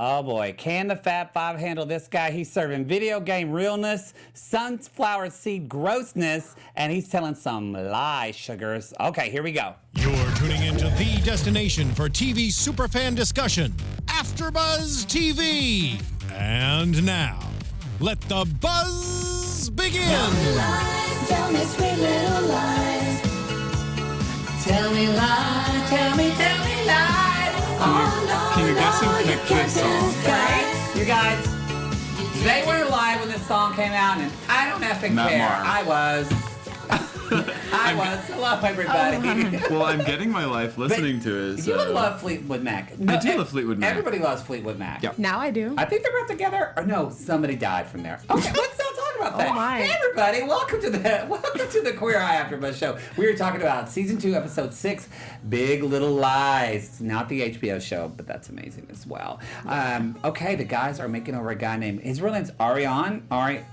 Oh boy, can the Fab Five handle this guy? He's serving video game realness, sunflower seed grossness, and he's telling some lies, sugars. Okay, here we go. You're tuning into the destination for TV superfan discussion, AfterBuzz TV. And now, let the buzz begin. Tell me sweet little lies. Tell me lies, tell me lies. Can you guess who picked this song? You guys, they were live when this song came out, and I don't effing Matt care. Marr. I was. Hello, everybody. Well, I'm getting my life listening to his. You would love Fleetwood Mac. I do love Fleetwood Mac. Everybody loves Fleetwood Mac. Yep. Now I do. I think they're both together. Or no, somebody died from there. Okay, let's not talk about that. Oh, my. Hey everybody, welcome to the Queer Eye AfterBuzz show. We are talking about season 2, episode 6, Big Little Lies. It's not the HBO show, but that's amazing as well. Okay, the guys are making over a guy named, his real name's Arian. Ari.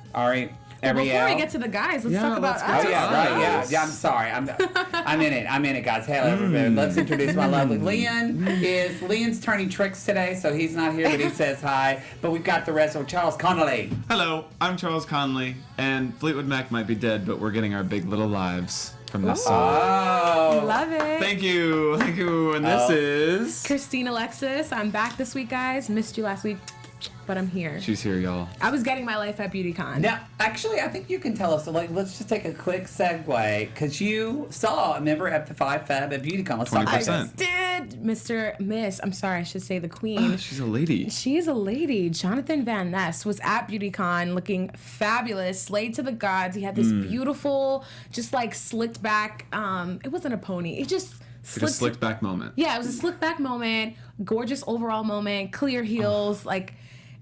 Before we Ariel. get to the guys, let's talk about Oh us. yeah, right. Yeah. I'm sorry. I'm in it, guys. Hello, everybody. Let's introduce my lovely Leon's turning tricks today, so he's not here, but he says hi. But we've got the rest of Charles Conoly. Hello, I'm Charles Conoly, and Fleetwood Mac might be dead, but we're getting our big little lives from this song. Oh, Love it. Thank you. And this is. Christine Alexis. I'm back this week, guys. Missed you last week, but I'm here. She's here, y'all. I was getting my life at BeautyCon. Now, actually, I think you can tell us. So, let's just take a quick segue because you saw a member of the Fab Five at BeautyCon. Let's talk about 20%. this. I'm sorry, I should say the queen. She's a lady. She is a lady. Jonathan Van Ness was at BeautyCon looking fabulous, slayed to the gods. He had this beautiful, just like slicked back, it wasn't a pony. It just Like a slicked back moment. Yeah, it was a slick back moment, gorgeous overall moment, clear heels, like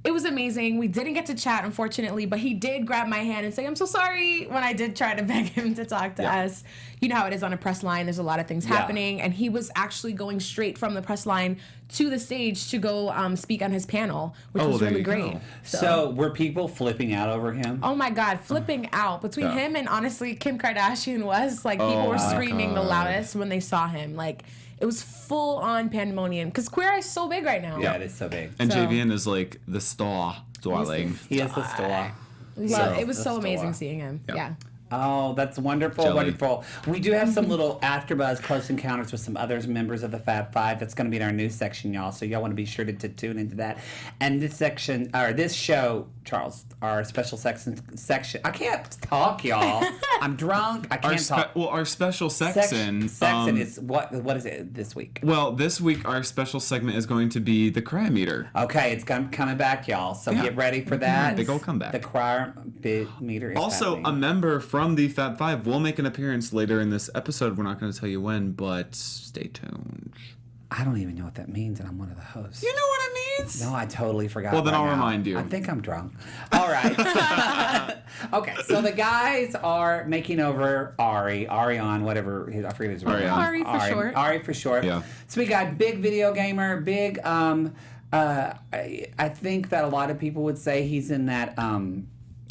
it was amazing. We didn't get to chat, unfortunately, but he did grab my hand and say, I'm so sorry, when I did try to beg him to talk to us. You know how it is on a press line. There's a lot of things happening. And he was actually going straight from the press line to the stage to go speak on his panel, which was there really you great. go. So, were people flipping out over him? Oh my God, flipping out. Between him and honestly Kim Kardashian was, like, people were screaming the loudest when they saw him. Like, it was full on pandemonium because Queer Eye is so big right now. Yeah, it is so big. And So- JVN is like the star, darling. He is the store. It was so amazing seeing him. Yeah. Oh, that's wonderful, Jelly. wonderful. We do have some little AfterBuzz close encounters with some other members of the Fab Five. That's going to be in our news section, y'all. So y'all want to be sure to tune into that. And this section, or this show, Charles, our special section. I can't talk, y'all. I'm drunk. I can't talk. Our special section. Section is what is it this week? Well, this week our special segment is going to be the cry meter. Okay, it's coming back, y'all. So get ready for that. Big ol' comeback. The cry meter is Also, happening. a member from the Fab Five will make an appearance later in this episode. We're not going to tell you when, but stay tuned. I don't even know what that means, and I'm one of the hosts. You know what it means? No, I totally forgot. Well, then right I'll now. remind you. I think I'm drunk. All right. Okay, so the guys are making over Arian, whatever. I forget his real name. Ari for short. Ari for short. Yeah. So we got big video gamer, big. I think that a lot of people would say he's in that.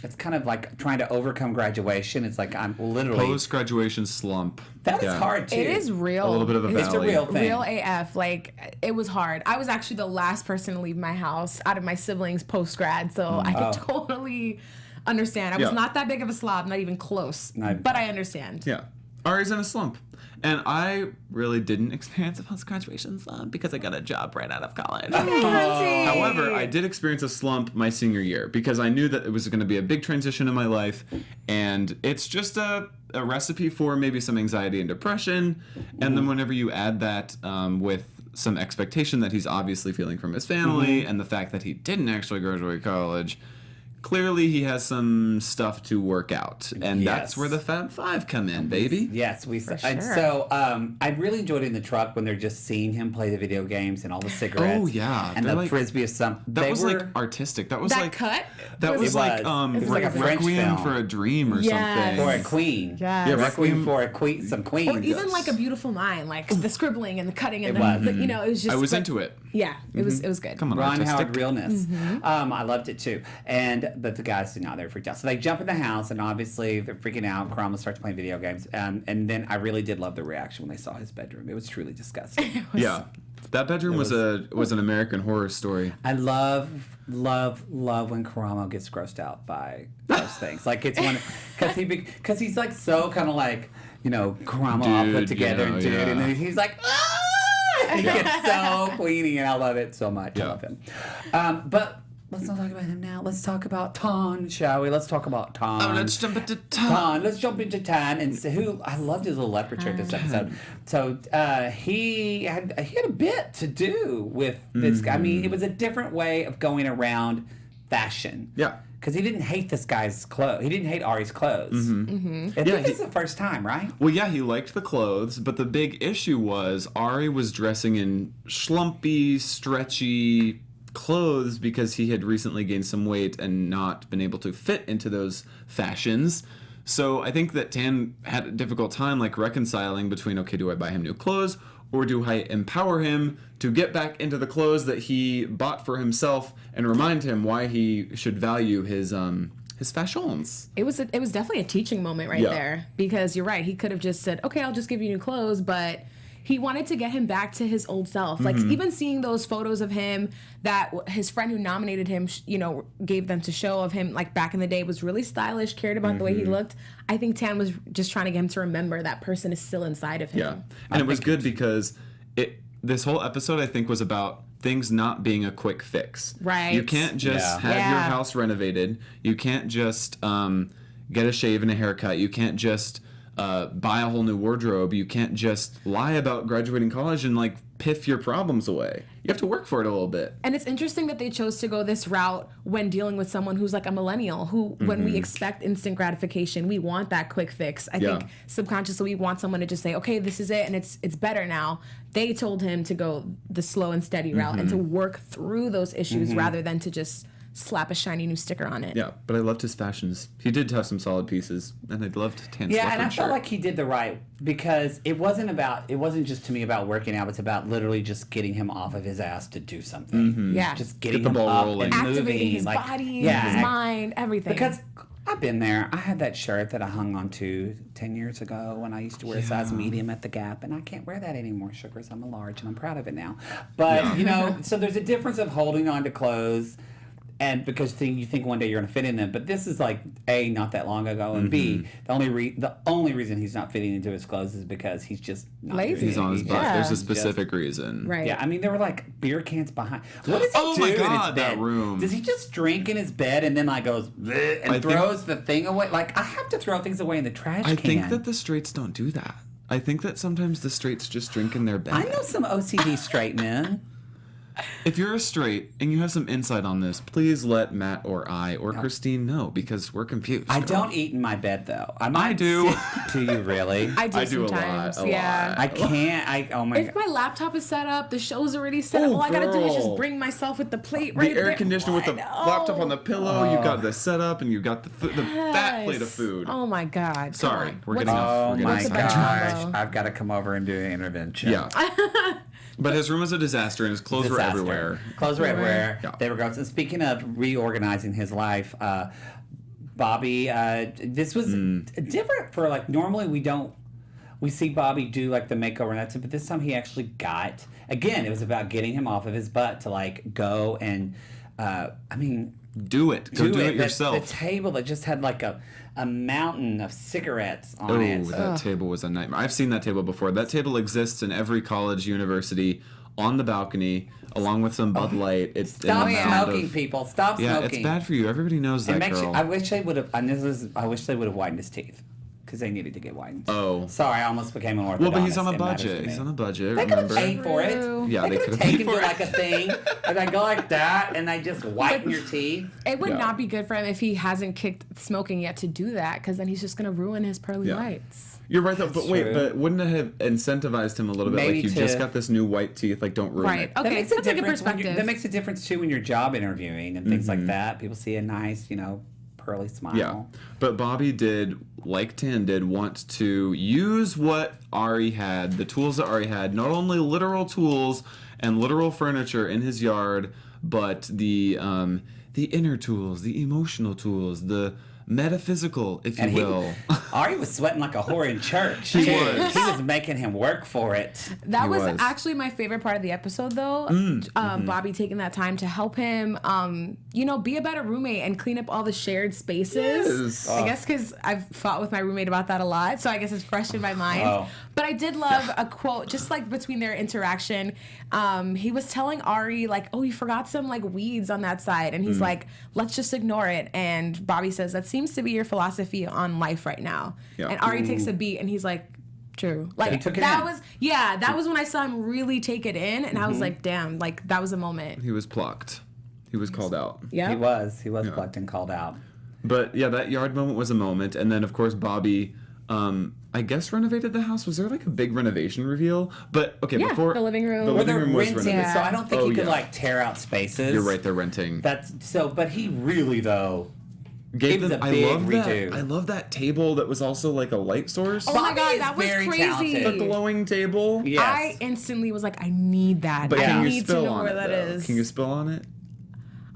It's kind of like trying to overcome graduation. It's like I'm literally Post-graduation slump. That is hard too. It is real. A little bit of a valley. It's a real thing. Real AF. Like, it was hard. I was actually the last person to leave my house out of my siblings post-grad, so I could totally understand. I was not that big of a slob, not even close. But I understand. Yeah. Ari's in a slump. And I really didn't experience a post-graduation slump because I got a job right out of college. However, I did experience a slump my senior year because I knew that it was going to be a big transition in my life. And it's just a recipe for maybe some anxiety and depression. And then whenever you add that with some expectation that he's obviously feeling from his family and the fact that he didn't actually graduate college, clearly he has some stuff to work out, and that's where the Fab Five come in, baby. Yes, and sure. so I really enjoyed it in the truck when they're just seeing him play the video games and all the cigarettes. Oh, yeah. and They're the like- frisbee of some. That was like artistic. That was That like cut? That was like It was like a French Requiem film. for a Dream or Yes. for something. a queen. Yes. Yeah, Requiem Requiem for a queen, some queens. Or even like A Beautiful Mind, like the scribbling and the cutting and It was. you know, it was just. I was like- into it. Yeah, it was good. Come on, Ron artistic. Howard realness. I loved it too. But the guys did not. They were freaked out. So they jump in the house, and obviously they're freaking out. Karamo starts playing video games, and then I really did love the reaction when they saw his bedroom. It was truly disgusting. Yeah. That bedroom was an American Horror Story. I love when Karamo gets grossed out by those things. Like it's one because he's like so kind of like Karamo all put together and then he's like he gets so queenie, and I love it so much. I love him. But let's not talk about him now. Let's talk about Ton, shall we? Let's talk about Ton. Oh, let's jump into Ton. Let's jump into Ton, and who I loved his little leopard shirt this episode. So he had a bit to do with this guy. I mean, it was a different way of going around fashion. Yeah. Because he didn't hate this guy's clothes. He didn't hate Ari's clothes. I think it's the first time, right? Well, yeah, he liked the clothes, but the big issue was Ari was dressing in schlumpy, stretchy clothes because he had recently gained some weight and not been able to fit into those fashions. So I think that Tan had a difficult time reconciling between, okay, do I buy him new clothes or do I empower him to get back into the clothes that he bought for himself and remind him why he should value his fashions. It was definitely a teaching moment there, because you're right. He could have just said, okay, I'll just give you new clothes, but he wanted to get him back to his old self. Like, even seeing those photos of him that his friend who nominated him, gave them to show of him, back in the day, was really stylish, cared about the way he looked. I think Tan was just trying to get him to remember that person is still inside of him. Yeah. And it was good because this whole episode, I think, was about things not being a quick fix. Right. You can't just have your house renovated. You can't just get a shave and a haircut. You can't just buy a whole new wardrobe. You can't just lie about graduating college and piff your problems away. You have to work for it a little bit. And it's interesting that they chose to go this route when dealing with someone who's like a millennial, who when we expect instant gratification, we want that quick fix. I think subconsciously we want someone to just say, okay, this is it and it's better now. They told him to go the slow and steady route and to work through those issues rather than to just slap a shiny new sticker on it. Yeah, but I loved his fashions. He did have some solid pieces, and I loved Tan's and I shirt. felt like he did the right, because it wasn't just to me about working out. It's about literally just getting him off of his ass to do something. Yeah. Just getting Get the him ball up rolling. and moving. Activating his body, his mind, everything. Because I've been there. I had that shirt that I hung on to 10 years ago when I used to wear a size medium at the Gap, and I can't wear that anymore, sugars. I'm a large, and I'm proud of it now. But, so there's a difference of holding on to clothes, and because you think one day you're going to fit in them, but this is A, not that long ago, and B, the only reason he's not fitting into his clothes is because he's just not lazy. doing He's it. on his butt. Yeah. There's a specific reason. Right. Yeah, I mean, there were beer cans behind. What does he Oh do my in his God, bed? that room. Does he just drink in his bed and then goes bleh, and throws the thing away? I have to throw things away in the trash can. I think that the straights don't do that. I think that sometimes the straights just drink in their bed. I know some OCD straight men. If you're a straight and you have some insight on this, please let Matt or I or Christine know, because we're confused. I don't eat in my bed though. I do. Do you really? I do I do sometimes. a lot. I can't. Oh my If god. my laptop is set up, the show's already set up. Oh, All I gotta do is just girl. bring myself with the plate The right air there. conditioner with the laptop on the pillow, you got the setup, and you got the fat plate of Yes. food. Oh my God. Sorry, Come on. we're What's- getting off. Oh We're getting my What's off. about gosh! you? I've got to come over and do an intervention. Yeah. But his room was a disaster, and his clothes were Disaster. everywhere. Clothes were everywhere. Yeah. They were gross. And speaking of reorganizing his life, Bobby, this was different for normally we see Bobby do the makeover and that's it, but this time he actually got, again, it was about getting him off of his butt to go and, Do it. Go do it yourself. The table that just had a mountain of cigarettes on Oh, it. that table was a nightmare. I've seen that table before. That table exists in every college, university, on the balcony, along with some Bud Light. It's Stop in the sound smoking, of- people. Stop Yeah, smoking. it's bad for you. Everybody knows It that, makes girl. I wish they would have. I wish they would have whitened his teeth, because they needed to get whitened. Oh. Sorry, I almost became an orthodontist. Well, but he's on a It matters to budget. me. He's on a budget, They could have remember? paid for it. True. Yeah, they could could have have taken paid to for it. a thing, and I go like that, and I just whiten your teeth. It would Yeah. not be good for him if he hasn't kicked smoking yet to do that, because then he's just gonna ruin his pearly Yeah. whites. You're right, though. But wait, true. but wouldn't it have incentivized him a little bit? Maybe You just to- got this new white teeth. Don't ruin Right. it. That Okay, makes that's a good difference when perspective. that makes a difference too when you're job interviewing and things like that. People see a nice, pearly smile. Yeah, but Bobby did, like Tan did, want to use what Ari had, the tools that Ari had, not only literal tools and literal furniture in his yard, but the inner tools, the emotional tools, the metaphysical, if you will. Ari was sweating like a whore in church. He too. was. He was making him work for it. That He was was. actually my favorite part of the episode, though. Bobby taking that time to help him, be a better roommate and clean up all the shared spaces. Yes. I guess because I've fought with my roommate about that a lot, so I guess it's fresh in my mind. Oh. But I did love a quote, just like between their interaction. He was telling Ari, like, oh, you forgot some like weeds on that side. And he's like, let's just ignore it. And Bobby says, that seems to be your philosophy on life right now. Yeah. And Ari takes a beat and he's like, true. Like he took it that in. was when I saw him really take it in, and I was like, damn, like that was a moment. He was plucked. He was called out. Yeah. He was plucked and called out. But yeah, that yard moment was a moment. And then, of course, Bobby, I guess, renovated the house. Was there like a big renovation reveal? But okay, Yeah, before the living room. the Well, living They're room was renting, renovated. so I don't think Oh, he could yeah. like tear out spaces. You're right, they're renting. But he really though. Gave it was them, a big I love redo. that. I love that table that was also like a light source. Oh my Bobby God, is that was very crazy. talented. The glowing table. Yes. I instantly was like, I need that. But I can you need to spill know on where it, that though? is. Can you spill on it?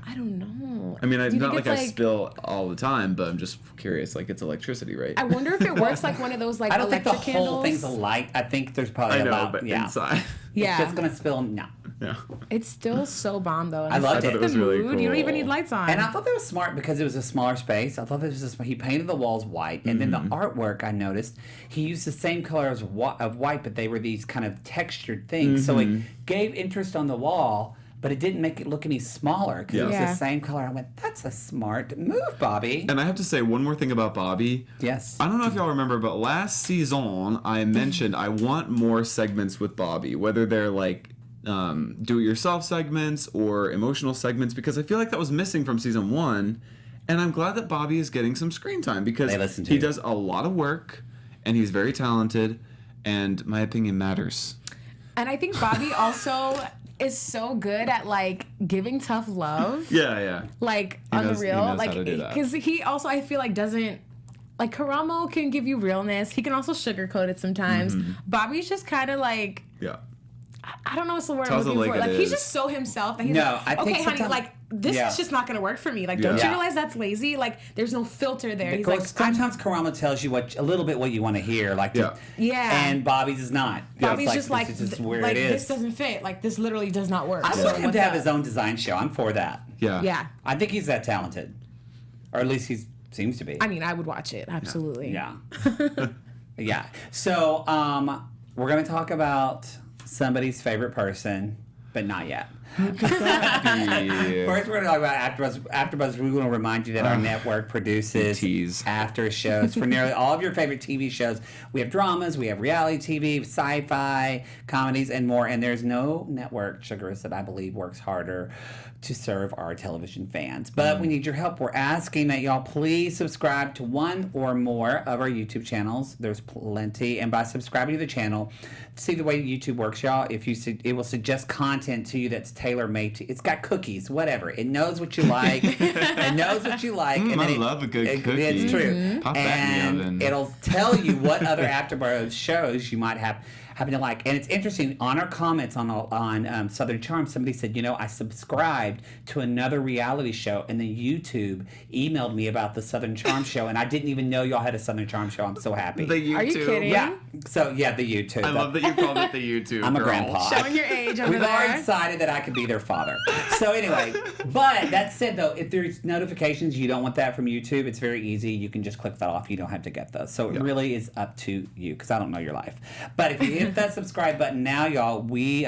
I don't know. I mean, Do it's you not think like it's I spill all the time, but I'm just curious. Like, it's electricity, right? I wonder if it works like one of those like I don't think the electric whole candles. thing's a light. I think there's probably I know, about but yeah. inside. Yeah. It's just gonna spill. No. Yeah. It's still so bomb though. And I it's loved like it. It was the really mood. You don't even cool. need lights on. And I thought that was smart because it was a smaller space. I thought this was he painted the walls white, and then the artwork I noticed he used the same color as of white, but they were these kind of textured things. So it gave interest on the wall, but it didn't make it look any smaller because it was Yeah. the same color. I went, that's a smart move, Bobby. And I have to say one more thing about Bobby. Yes. I don't know if y'all remember, but last season I mentioned I want more segments with Bobby, whether they're like do-it-yourself segments or emotional segments, because I feel like that was missing from season 1. And I'm glad that Bobby is getting some screen time because They listen to he you. does a lot of work and he's very talented, and my opinion matters. And I think Bobby also is so good at like giving tough love. Yeah. Like He on knows- the he real, knows like how to do that. because he also I feel like doesn't like Karamo can give you realness. He can also sugarcoat it sometimes. Bobby's just kind of like Yeah. I don't know what's the word Tells I'm it looking like for. it Like he's is. just so himself that he's No, like, I think okay, honey, sometimes- like this Yeah. is just not gonna work for me. Like, don't Yeah. you realize that's lazy? Like, there's no filter there. He's Because like, sometimes Karamo tells you a little bit what you want to hear, like Yeah. and Bobby's is not. Bobby's It's just like, this is just where like it is. this doesn't fit. Like this literally does not work. I So want him what's to have up? his own design show. I'm for that. Yeah. Yeah. I think he's that talented, or at least he seems to be. I mean, I would watch it absolutely. Yeah. Yeah. So we're gonna talk about somebody's favorite person, but not yet. Yeah. First, we're going to talk about AfterBuzz. AfterBuzz, we're going to remind you that our network produces Tease. after shows for nearly all of your favorite TV shows. We have dramas, we have reality TV, sci-fi, comedies, and more. And there's no network, Sugars, that I believe works harder to serve our television fans. But we need your help. We're asking that y'all please subscribe to one or more of our YouTube channels. There's plenty. And by subscribing to the channel, see the way YouTube works, y'all. If you it will suggest content to you that's tailor-made to. It's got cookies, whatever. It knows what you like. It knows what you like. I then love a good cookie. It's true. Pop that in the oven. It'll tell you what other AfterBuzz shows you might happen to like. And it's interesting, on our comments on Southern Charm, somebody said, I subscribed to another reality show, and then YouTube emailed me about the Southern Charm show, and I didn't even know y'all had a Southern Charm show. I'm so happy. The YouTube. Are you kidding? Yeah. So, yeah, the YouTube. I love that you called it the YouTube. I'm a girl. grandpa. Showing your age over We've already there. decided that I could be their father. So anyway, but that said though, if there's notifications, you don't want that from YouTube, it's very easy. You can just click that off. You don't have to get those. So it really is up to you, because I don't know your life. But if you hit that subscribe button now, y'all, we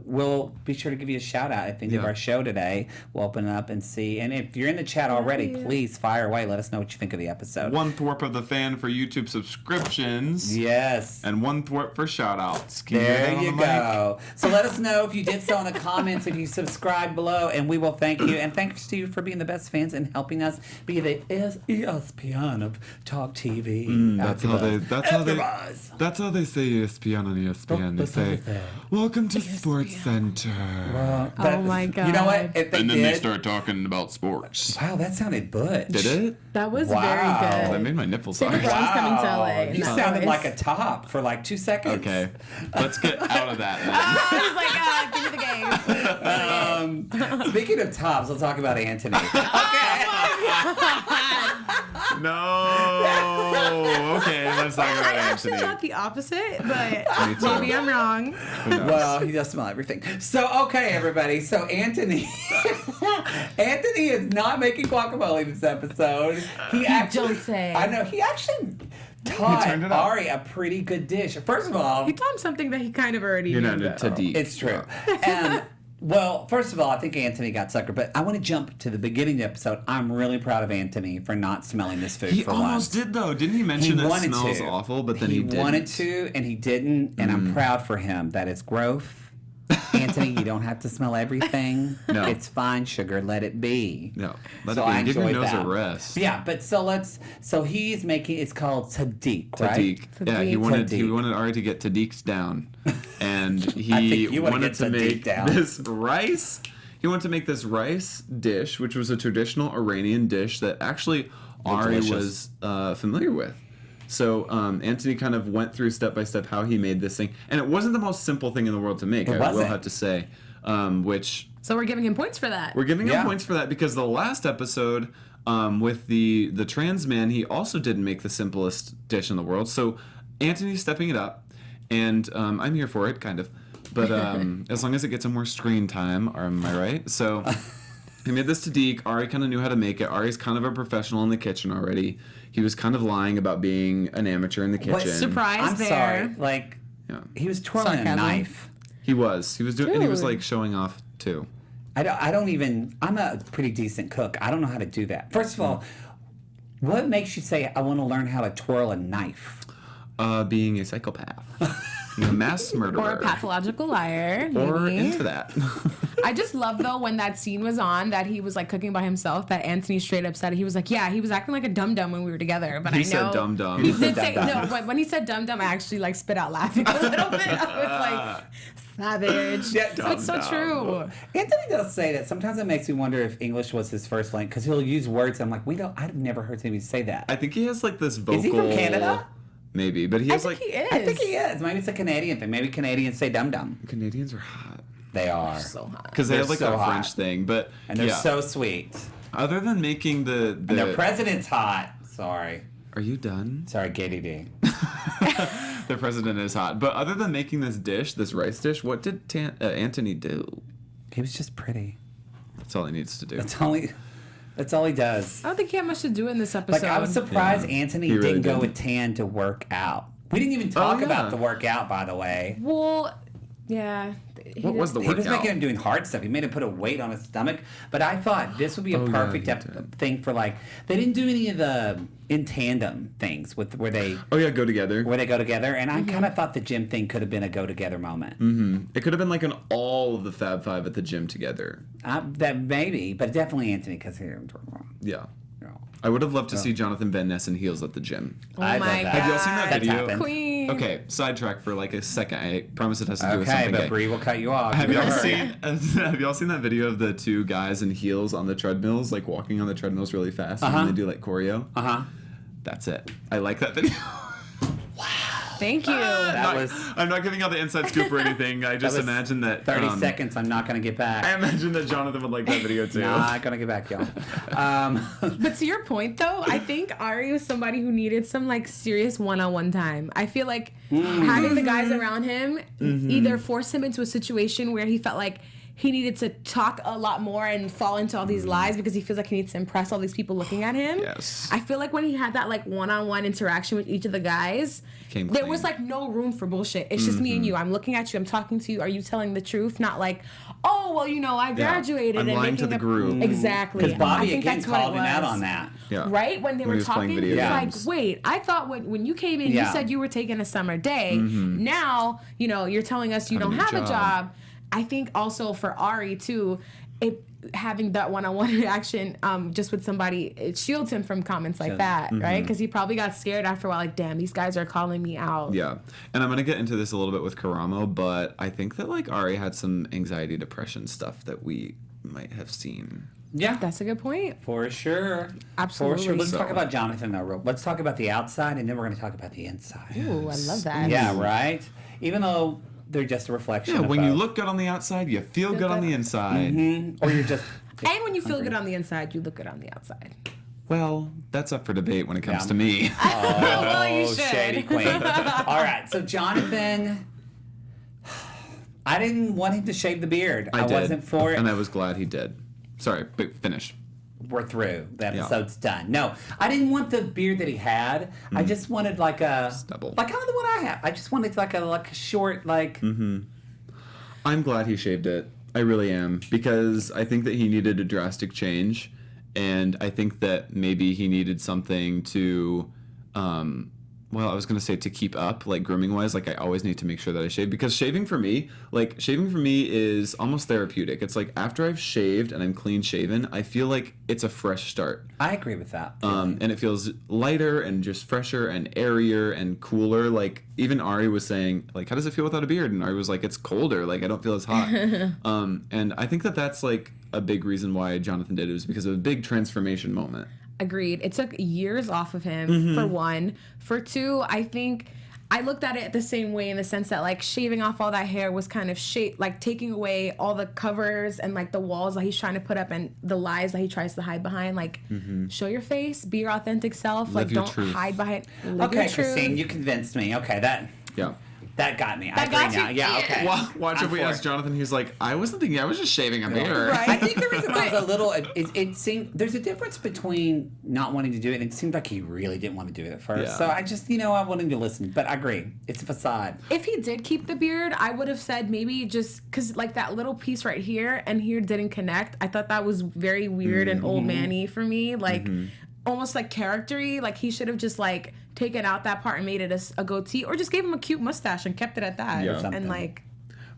will be sure to give you a shout out at the end of our show today. We'll open up and see. And if you're in the chat already, please fire away. Let us know what you think of the episode. One thwarp of the fan for YouTube subscriptions. Yes. And one thwarp for shout outs. There you go. So let us know if you did so in the comments, if you subscribe below, and we will thank you. And thanks to you for being the best fans and helping us be the ESPN of Talk TV. That's how they say ESPN on ESPN. They say, "Welcome to Sports Center." Oh my God. You know what? If they And then did, they start talking about sports. wow, that sounded butch. Did it? That was Wow. very That good. made my nipples Taylor hard. Brown's coming to LA. You No, sounded it's- like a top for like 2 seconds. Okay, let's get out of that then. I was like, give me the game. Speaking of tops, let's talk about Antoni. Okay. No. Okay, let's talk about I actually Antoni. thought the opposite, but Me too. maybe I'm wrong. Who knows? Well, he does smell everything. So, okay, everybody. So, Antoni, Antoni is not making guacamole this episode. He actually, don't say. I know. He actually taught turned it up. Ari a pretty good dish. First of all, He taught him something that he kind of already You're knew. not though. to deep. it's true. Well, first of all, I think Antoni got suckered, but I want to jump to the beginning of the episode. I'm really proud of Antoni for not smelling this food He for almost once. did though. Didn't he mention it wanted smells to. awful, but then he didn't? wanted to, and he didn't, and I'm proud for him. That is growth. Antoni, you don't have to smell everything. No. It's fine, sugar. Let it be. No, let So it be. I Give your enjoyed nose that. a rest. Yeah, but so he's making, it's called Sadiq, right? Tadiq. Yeah, he Sadiq. wanted Ari to get Tadiq's down, and I he think you wanna wanted get to Sadiq make down. this rice. He wanted to make this rice dish, which was a traditional Iranian dish that actually Ari delicious. was familiar with. So Antoni kind of went through step by step how he made this thing, and it wasn't the most simple thing in the world to make. I will wasn't. have to say, which So we're giving him points for that. we're giving him Yeah. points for that because the last episode with the trans man, he also didn't make the simplest dish in the world. So Antoni's stepping it up, and I'm here for it, kind of. But as long as it gets some more screen time, am I right? So he made this Tadiq. Ari kind of knew how to make it. Ari's kind of a professional in the kitchen already. He was kind of lying about being an amateur in the kitchen. What surprise I'm there. sorry. Like, Yeah. he was twirling a Sarcasm. knife. He was doing, and he was Dude. like showing off too. I don't even, I'm a pretty decent cook. I don't know how to do that. First of all, what makes you say, I want to learn how to twirl a knife? Being a psychopath, a mass murderer, Or a pathological liar. or maybe. into that. I just love though when that scene was on that he was like cooking by himself. That Antoni straight up said it. He was like, "Yeah, he was acting like a dum dum when we were together." But He I know said dum dum. He did say dum-dum. no, but when he said dum dum, I actually like spit out laughing a little bit. I was like, savage. Yeah, So it's so dum-dum. true. Anthony does say that. Sometimes it makes me wonder if English was his first language, because he'll use words. I'm like, I've never heard anybody say that. I think he has like this vocal. Is he from Canada? Maybe, but he I has think like he is. I think he is. Maybe it's a Canadian thing. Maybe Canadians say dum dum. Canadians are hot They are. So hot. because they They're have like so a hot. French thing, but And they're yeah. so sweet. Other than making the And their president's hot. Sorry. are you done? Sorry, Katie D. The president is hot, but other than making this dish, this rice dish, what did Antoni do? He was just pretty. That's all he needs to do. That's all he does. I don't think he had much to do in this episode. Like, I was surprised Yeah. Antoni He really didn't go did. with Tan to work out. We didn't even talk yeah. about the workout, by the way. Well, yeah. What was the He was workout? making him doing hard stuff. He made him put a weight on his stomach. But I thought this would be a Oh, yeah, perfect he did. thing for, like, they didn't do any of the in tandem things with where they Oh yeah, go together. go together. And I kind of thought the gym thing could have been a go together moment. It could have been like an all of the Fab Five at the gym together. That maybe, but definitely Antoni because he didn't do it wrong. Yeah. You know. I would have loved to see Jonathan Van Ness in heels at the gym. Oh I love my that. god. Have y'all seen that That's video? happened. Queen. Okay, sidetrack for like a second. I promise it has to do with Okay, something but gay. Bree will cut you off. Have y'all Hurry. seen? Have y'all seen that video of the two guys in heels on the treadmills, like walking on the treadmills really fast, Uh-huh. and they do like choreo? Uh-huh. That's it. I like that video. Thank you. That was I'm not giving out the inside scoop or anything. I just was imagine that 30 seconds. I'm not going to get back. I imagine that Jonathan would like that video too. Not going to get back, y'all. But to your point, though, I think Ari was somebody who needed some like serious one-on-one time. I feel like having the guys around him either forced him into a situation where he felt like he needed to talk a lot more and fall into all these lies because he feels like he needs to impress all these people looking at him. Yes. I feel like when he had that like one-on-one interaction with each of the guys, Came there clean. was like no room for bullshit. It's just me and you. I'm looking at you. I'm talking to you. Are you telling the truth? Not like, oh, well, you know, I graduated. I'm and lying to making the group. Exactly. Because Bobby I think again that's what called it him out was. on that. Yeah. Right? When they When were he was playing talking, video it's like, games. wait, I thought when you came in, you Yeah. said you were taking a summer day. Now, you know, you're telling us you Have a don't new have a job. job. I think also for Ari, too, having that one-on-one interaction just with somebody, it shields him from comments like that, right? Because he probably got scared after a while, like, damn, these guys are calling me out. Yeah, and I'm gonna get into this a little bit with Karamo, but I think that like Ari had some anxiety, depression stuff that we might have seen. Yeah. That's a good point. For sure. Absolutely. For sure. Let's So- talk about Jonathan, though. Let's talk about the outside, and then we're going to talk about the inside. Ooh, I love that. Yeah, right? Even though they're just a reflection Yeah, of when you both. look good on the outside, you feel good on the inside. Or you're just... And when you feel good on the inside, you look good on the outside. Well, that's up for debate when it comes to me. Well, you should. Shady queen. All right, so Jonathan, I didn't want him to shave the beard. I did, wasn't for it. and I was glad he did. Sorry, but finished. We're through. The episode's done. No, I didn't want the beard that he had. I just wanted like a Stubble. like kind of the one I have. I just wanted like a short like. I'm glad he shaved it. I really am, because I think that he needed a drastic change, and I think that maybe he needed something to, well, I was gonna say to keep up, like grooming wise. Like I always need to make sure that I shave, because shaving for me is almost therapeutic. It's like after I've shaved and I'm clean shaven, I feel like it's a fresh start. I agree with that. And it feels lighter and just fresher and airier and cooler. Like even Ari was saying, like, how does it feel without a beard? And Ari was like, it's colder. Like I don't feel as hot. And I think that that's like a big reason why Jonathan did it, was because of a big transformation moment. Agreed. It took years off of him, for one. For two, I think I looked at it the same way, in the sense that, like, shaving off all that hair was kind of like taking away all the covers and, like, the walls that he's trying to put up and the lies that he tries to hide behind. Like, show your face, be your authentic self. Live like, your don't truth. hide behind. Live Okay, your truth. Christine, you convinced me. Okay, that got me. I That got agree now. you? Yeah, okay. Watch I'm if we for ask it. Jonathan. He's like, I wasn't thinking. I was just shaving a beard. Right. I think the reason I was a little, it seemed, there's a difference between not wanting to do it, and it seemed like he really didn't want to do it at first. Yeah. So I just, I wanted to listen. But I agree. It's a facade. If he did keep the beard, I would have said maybe just because, like, that little piece right here and here didn't connect. I thought that was very weird and old man-y for me. Like, almost like character-y. Like, he should have just, like, taken out that part and made it a goatee, or just gave him a cute mustache and kept it at that. Yeah. And, like...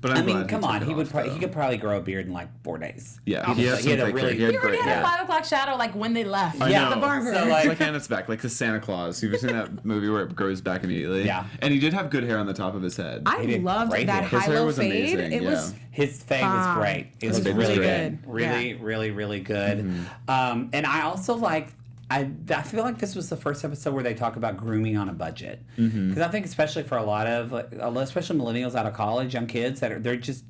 But I I'm mean, glad come took on. it He would off, he could probably grow a beard in like 4 days. Yeah, he had He had a some really- he had He already great had hair. a 5 o'clock shadow, like, when they left. I Yeah, know. The barber. So, It's like, like, and it's back, like the Santa Claus. You've seen that movie where it grows back immediately? Yeah. And he did have good hair on the top of his head. I He did loved great that hair. His hair high-low was fade. amazing, It was... his fade was great. It was fade really was good. great. Really, Yeah. really, really good. And I also like. I feel like this was the first episode where they talk about grooming on a budget, because I think especially for a lot of, especially millennials out of college, young kids they're just,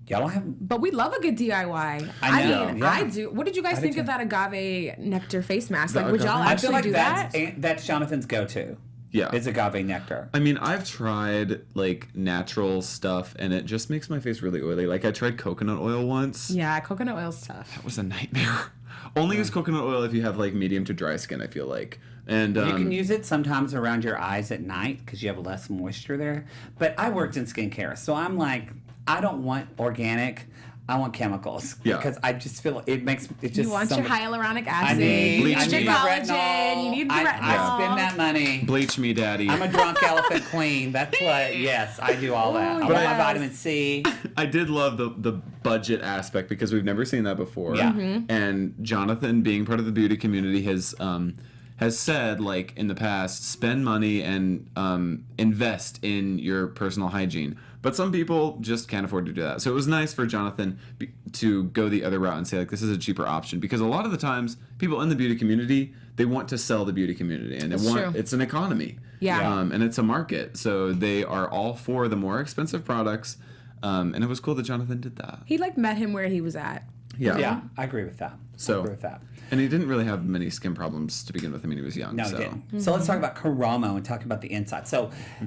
y'all don't have. But we love a good DIY. I know, mean, yeah. I do. What did you guys think too. of that agave nectar face mask? The Like, would y'all agave- I feel actually like do that? that's Jonathan's go-to. Yeah. It's agave nectar. I mean, I've tried like natural stuff, and it just makes my face really oily. Like I tried coconut oil once. Yeah, coconut oil's tough. It was a nightmare. Only use coconut oil if you have like medium to dry skin, I feel like. And You can use it sometimes around your eyes at night because you have less moisture there. But I worked in skincare, so I'm like, I don't want organic. I want chemicals. Yeah. Because I just feel it makes it just. You want so your much- hyaluronic I acid. need, you Bleach need your me. collagen. You need the I retinol. spend that money. bleach me, daddy. I'm a drunk elephant queen. That's what. Yes, I do all that. I Ooh, want my yes. vitamin C. I did love the budget aspect because we've never seen that before. Yeah. And Jonathan, being part of the beauty community, has said, like in the past, spend money and invest in your personal hygiene. But some people just can't afford to do that. So it was nice for Jonathan to go the other route and say, like, this is a cheaper option. Because a lot of the times, people in the beauty community, they want to sell the beauty community. And That's true. it's an economy. Yeah. And it's a market. So they are all for the more expensive products. And it was cool that Jonathan did that. He, like, met him where he was at. Yeah, I agree with that. So- I agree with that. And he didn't really have many skin problems to begin with. I mean, he was young. No, so. it didn't. So let's talk about Karamo and talk about the inside. So, so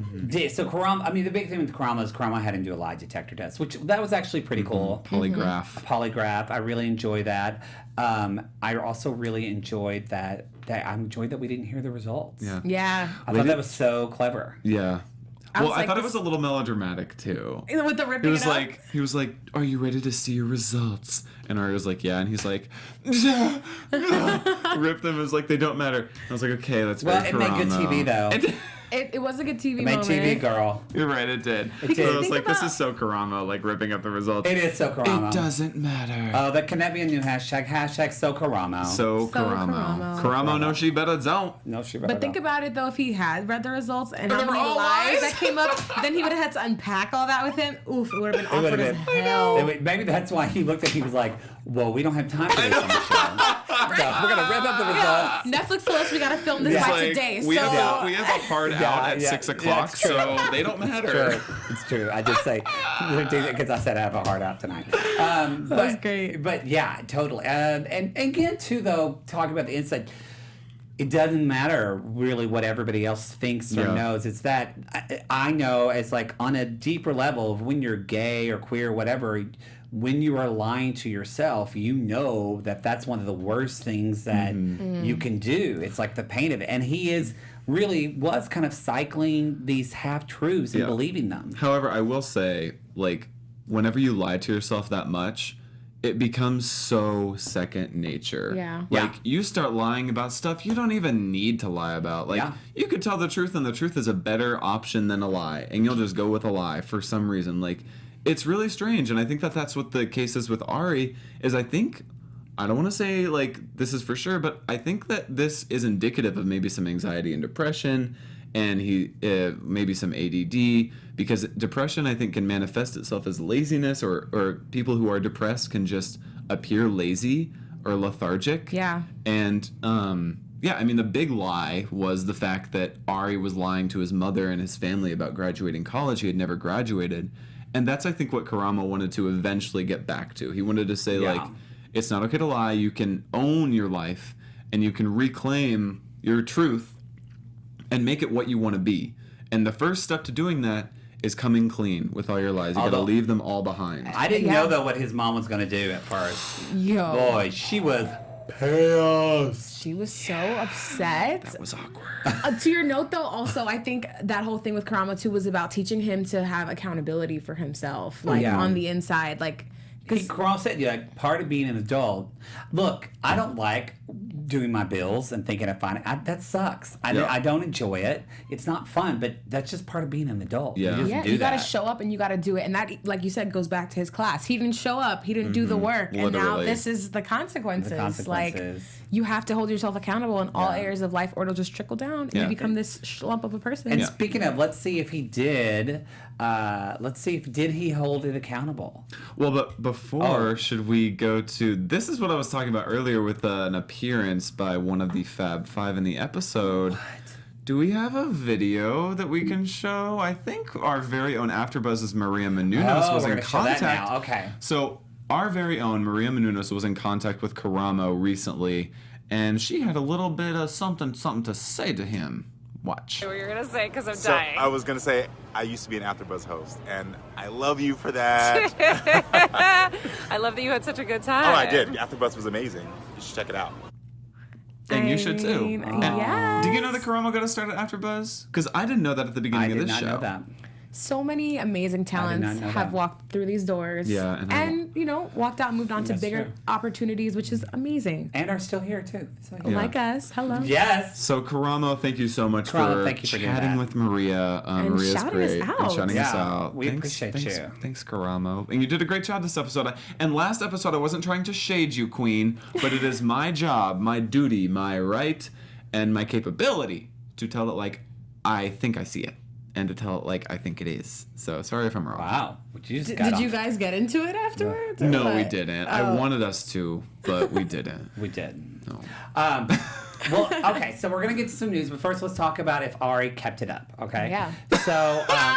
Karamo. I mean, the big thing with Karamo is Karamo had him do a lie detector test, which that was actually pretty cool. Polygraph. Polygraph. I really enjoy that. I also really enjoyed that we didn't hear the results. Yeah. Yeah. I thought that was so clever. Yeah. I Well, was I like, thought it this- was a little melodramatic too. With the ripping He was like, "Are you ready to see your results?" And Ari was like, "Yeah." And he's like, ripped them. It was like, they don't matter. I was like, okay, that's Well, very it made good Karamo. TV though. It was a good TV It made moment. TV, girl. You're right, it did. did. So I was Think like, this about- is so Karamo, like ripping up the results. It is so Karamo. It doesn't matter. Oh, that can that be a new hashtag? Hashtag so Karamo. So Karamo. Karamo, no, she better don't. no, she But think about it, though, if he had read the results and they how were many all lies lies? that came up, then he would have had to unpack all that with him. Oof, it would have been It would awkward have as been. hell. Maybe that's why he looked at. He was like, "Well, we don't have time for this on the show." we're gonna rip up the results. Netflix told us we gotta film this Yeah. by Like, today. we So have a hard out at 6 o'clock, it's true. so they don't matter. It's true. I just say because I said I have a heart out tonight. That was great. But yeah, totally. And again, too, though, talking about the inside, it doesn't matter really what everybody else thinks or knows. It's that I know it's like on a deeper level of when you're gay or queer or whatever, when you are lying to yourself, you know that that's one of the worst things that you can do. It's like the pain of it. And he was kind of cycling these half-truths and believing them. However, I will say, like, whenever you lie to yourself that much, it becomes so second nature. Yeah. Like, you start lying about stuff you don't even need to lie about. Like, you could tell the truth, and the truth is a better option than a lie, and you'll just go with a lie for some reason. Like, it's really strange, and I think that that's what the case is with Ari, is I don't want to say, like, this is for sure, but I think that this is indicative of maybe some anxiety and depression, and maybe some ADD, because depression, I think, can manifest itself as laziness, or people who are depressed can just appear lazy or lethargic. Yeah. And, I mean, the big lie was the fact that Ari was lying to his mother and his family about graduating college. He had never graduated. And that's, I think, what Karamo wanted to eventually get back to. He wanted to say, like, it's not okay to lie. You can own your life, and you can reclaim your truth and make it what you want to be. And the first step to doing that is coming clean with all your lies. You got to leave them all behind. I didn't know, though, what his mom was going to do at first. Yo. Boy, she was pissed. She was so upset. That was awkward. To your note, though, also, I think that whole thing with Karamo, too, was about teaching him to have accountability for himself, like, on the inside. Like, Karamo said, like, part of being an adult. Look, I don't like doing my bills and thinking of finding that sucks. I don't enjoy it. It's not fun, but that's just part of being an adult. Yeah. you got to show up and you got to do it. And that, like you said, goes back to his class. He didn't show up. He didn't do the work. Literally. And now this is the consequences. Like, you have to hold yourself accountable in all areas of life, or it'll just trickle down and you become this lump of a person. And speaking of, let's see if he did. Did he hold it accountable? Well, but before, should we go to... This is what I was talking about earlier with an appearance by one of the Fab Five in the episode. What? Do we have a video that we can show? I think our very own AfterBuzz's Maria Menounos was in contact. Show that now. Okay. So our very own Maria Menounos was in contact with Karamo recently, and she had a little bit of something to say to him. Watch. What you're gonna say, because I'm dying. I was gonna say I used to be an AfterBuzz host, and I love you for that. I love that you had such a good time. Oh, I did. AfterBuzz was amazing. You should check it out. And you should too. Yes. Did you know that Karamo got to start at AfterBuzz? Because I didn't know that at the beginning of this show. I did not know that. So many amazing talents have walked through these doors. Yeah, and walked out and moved on to bigger true. opportunities, which is amazing. And are still here, too. Like us. Hello. Yes. So Karamo, thank you so much thank you for chatting with Maria. Maria's shouting great. us out. And shouting us Yeah, out. we appreciate you. Thanks, Karamo. And you did a great job this episode. And last episode, I wasn't trying to shade you, Queen, but it is my job, my duty, my right, and my capability to tell it like I think I see it. And to tell it like I think it is. So sorry if I'm wrong. Wow. Did you guys get into it afterwards? or No, what? we didn't. I wanted us to, but we didn't. We did. No. Well, okay, so we're going to get to some news, but first let's talk about if Ari kept it up, okay? Yeah. So, I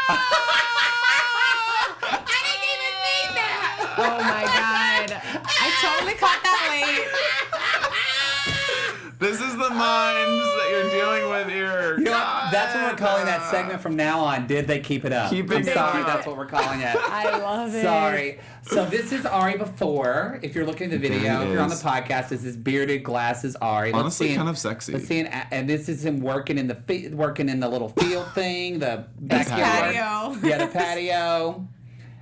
didn't even mean that. Oh my God. I totally caught that late. This is the minds that you're dealing with here. you know what? That's what we're calling that segment from now on. Did they keep it up? Keep it I'm sorry, up. that's what we're calling it. I love it. Sorry. So this is Ari before. If you're looking at the video, There it if you're on the is. podcast, this is bearded glasses Ari. Let's Honestly, see him- kind of sexy. Let's see, and this is him working in the little field thing, the backyard. patio. Yeah, the patio.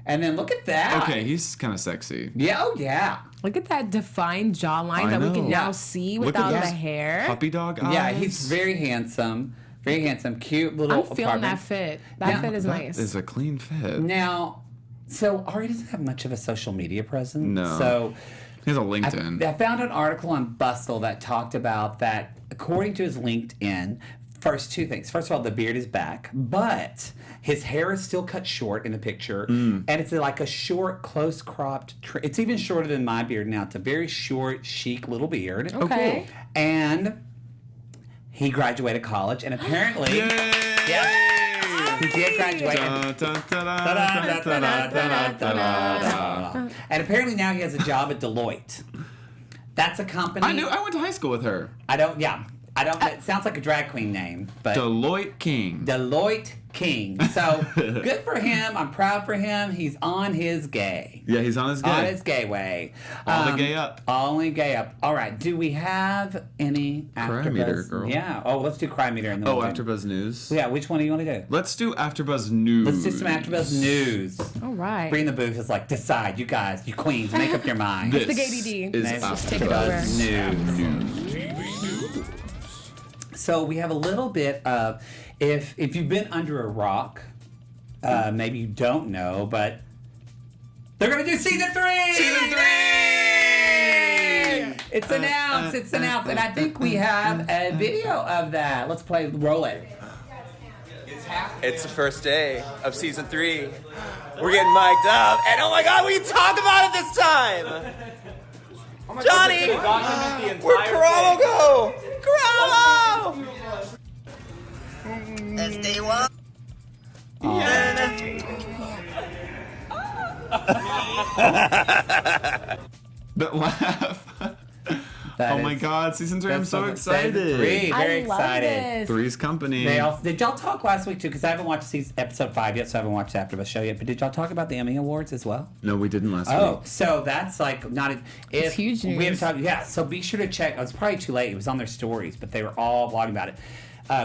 And then look at that. Okay, he's kind of sexy. Yeah. Oh yeah. Look at that defined jawline I that we can know. now Yeah. see Look at without the those hair. Puppy dog eyes. Yeah, he's very handsome. Very handsome. Cute little I'm feeling that apartment. fit. That Yeah, fit is That nice. is a clean fit. Now, so Ari doesn't have much of a social media presence. No. So He has a LinkedIn. I found an article on Bustle that talked about that, according to his LinkedIn, First, two things. First of all, the beard is back, but his hair is still cut short in the picture, and it's like a short, close cropped. It's even shorter than my beard now. It's a very short, chic little beard. Okay. And he graduated college, and apparently, he did graduate. And apparently now he has a job at Deloitte. That's a company. I went to high school with her. It sounds like a drag queen name, but Deloitte King. Deloitte King. So good for him. I'm proud for him. He's on his gay. Yeah, he's on his gay. On his gay way. All the gay up. Only gay up. All right. Do we have any Crime Meter, AfterBuzz? girl. Yeah. Oh, let's do Crime Meter. And then AfterBuzz News. Yeah. Which one do you want to do? Let's do AfterBuzz News. Let's do some AfterBuzz News. All right. Bring the booth is like, decide, you guys, you queens, make up your mind. This the gay DD. is Let's just take it AfterBuzz over. News. So we have a little bit of, if you've been under a rock, maybe you don't know, but they're gonna do season 3. Season 3. It's announced. And I think we have a video of that. Let's roll it. It's the first day of season 3. We're getting mic'd up, and oh my god, we can talk about it this time! Johnny! Where'd Karamo go? Karamo! That's day one. That laugh. That Oh my is- God, season 3! I'm That's so excited. Very I love excited. this. Three's Company. Did y'all talk last week too? Because I haven't watched episode 5 yet, so I haven't watched AfterBuzz show yet. But did y'all talk about the Emmy Awards as well? No, we didn't last Oh, week. so that's like not. It's huge news. We haven't talked. Yeah, so be sure to check. It was probably too late. It was on their stories, but they were all blogging about it.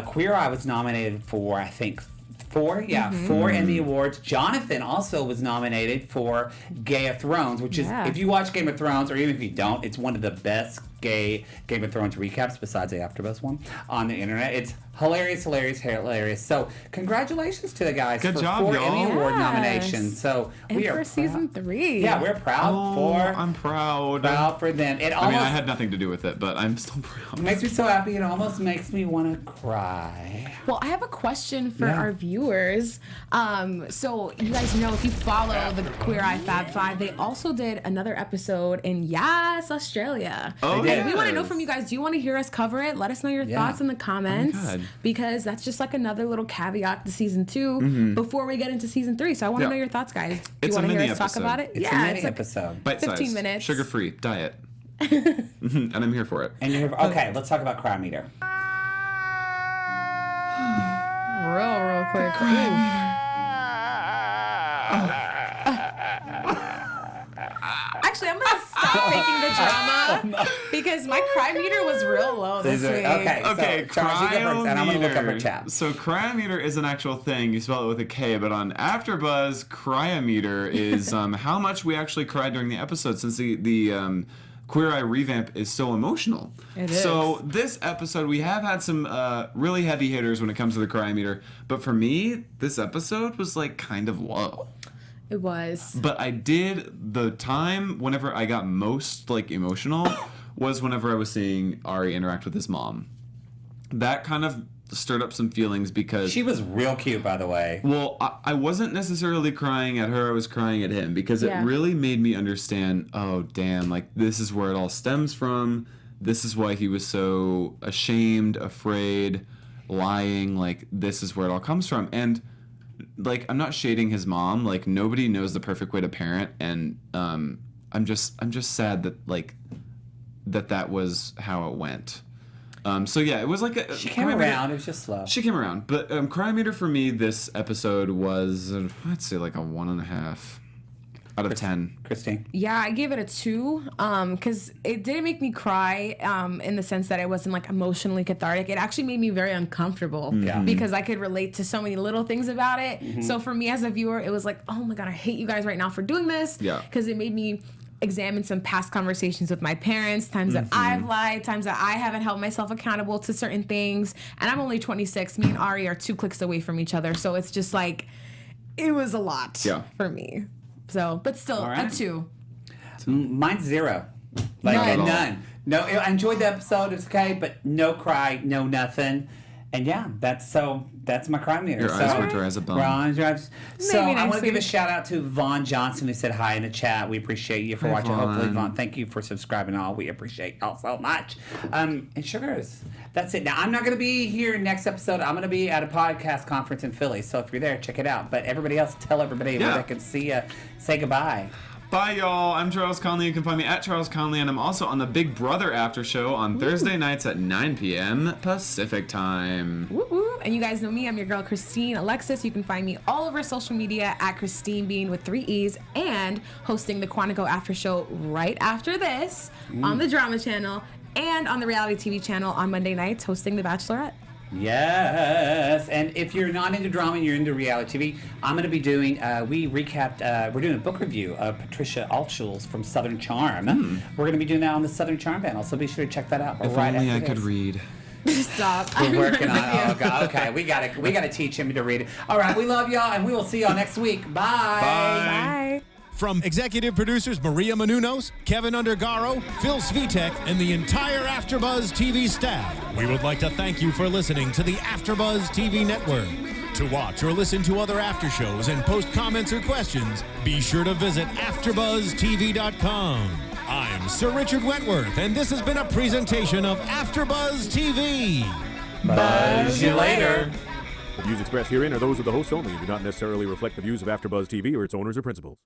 Queer Eye was nominated for, I think, 4 Emmy Awards. Jonathan also was nominated for Game of Thrones, which is, if you watch Game of Thrones, or even if you don't, it's one of the best gay Game of Thrones recaps besides the AfterBuzz one on the internet. It's hilarious. So congratulations to the guys Good for job, 4 y'all. Emmy Award Yes. nominations. So And we are for season 3. Yeah, we're proud for I'm proud. for them. It I almost mean, I had nothing to do with it, but I'm still proud. makes me so happy. It almost makes me want to cry. Well, I have a question for Yeah. our viewers. So you guys know, if you follow the Queer Eye Fab Five, they also did another episode in Australia. Oh, They did. And we want to know from you guys, do you want to hear us cover it? Let us know your Yeah. thoughts in the comments, God. because that's just like another little caveat to season 2 before we get into season 3. So I want to Yeah. know your thoughts, guys. Do It's you want a to hear mini us talk episode. about it? It's a mini episode. Bite 15 sized, minutes. sugar-free diet. And I'm here for it. And you're okay. Let's talk about Crime Meter. Real quick. Actually, I'm gonna stop faking the drama because my cry meter was real low this week. Okay, Okay, so Charles, you go first, and I'm gonna look up her cryometer. chat. So cryometer is an actual thing. You spell it with a K, but on AfterBuzz, cryometer is how much we actually cried during the episode, since the Queer Eye revamp is so emotional. It is. So this episode, we have had some really heavy hitters when it comes to the cryometer, but for me, this episode was like kind of low. It was. But I did, the time whenever I got most like emotional was whenever I was seeing Ari interact with his mom. That kind of stirred up some feelings because She was real cute, by the way. well, I wasn't necessarily crying at her, I was crying at him because Yeah. it really made me understand, oh damn, like this is where it all stems from. This is why he was so ashamed, afraid, lying, like this is where it all comes from. And like I'm not shading his mom, like nobody knows the perfect way to parent, and I'm just sad that like that was how it went. So yeah, it was like She came around. It was just slow. She came around, but cryometer for me this episode was I'd say like a 1.5 out of 10. Christine. Yeah, I gave it a 2 because it didn't make me cry in the sense that it wasn't like emotionally cathartic. It actually made me very uncomfortable because I could relate to so many little things about it. So for me as a viewer, it was like, oh my God, I hate you guys right now for doing this. Yeah. Because it made me examine some past conversations with my parents, times that I've lied, times that I haven't held myself accountable to certain things. And I'm only 26. Me and Ari are 2 clicks away from each other. So it's just like, it was a lot for me. So, but still, All right. a 2. Mine's 0. Like None. none. No, I enjoyed the episode. It's okay, but no cry, no nothing. And yeah, that's my crime meter. Your eyes were dry as a bone. So Maybe I want next to give a week. shout out to Vaughn Johnson who said hi in the chat. We appreciate you for Hi, watching. Vaughn. Hopefully, Vaughn, thank you for subscribing. All we appreciate y'all so much. And sugars, that's it. Now I'm not going to be here next episode. I'm going to be at a podcast conference in Philly. So if you're there, check it out. But everybody else, tell everybody where they can see you. Say goodbye. Bye, y'all. I'm Charles Conoly. You can find me at Charles Conoly, and I'm also on the Big Brother After Show on Thursday nights at 9 p.m. Pacific Time. Woo woo. And you guys know me. I'm your girl, Christine Alexis. You can find me all over social media at Christine Bean with 3 E's and hosting the Quantico After Show right after this on the Drama Channel and on the Reality TV channel on Monday nights hosting The Bachelorette. Yes, and if you're not into drama and you're into reality TV, I'm going to be doing, we're doing a book review of Patricia Altschul's from Southern Charm. We're going to be doing that on the Southern Charm panel, so be sure to check that out. If right only I after could this. read. Stop. We're working on it. Oh, God. Okay, we gotta teach him to read it. All right, we love y'all, and we will see y'all next week. Bye. Bye. From executive producers Maria Menounos, Kevin Undergaro, Phil Svitek, and the entire AfterBuzz TV staff, we would like to thank you for listening to the AfterBuzz TV network. To watch or listen to other after shows and post comments or questions, be sure to visit AfterBuzzTV.com. I'm Sir Richard Wentworth, and this has been a presentation of AfterBuzz TV. Buzz you later. The views expressed herein are those of the hosts only and do not necessarily reflect the views of AfterBuzz TV or its owners or principals.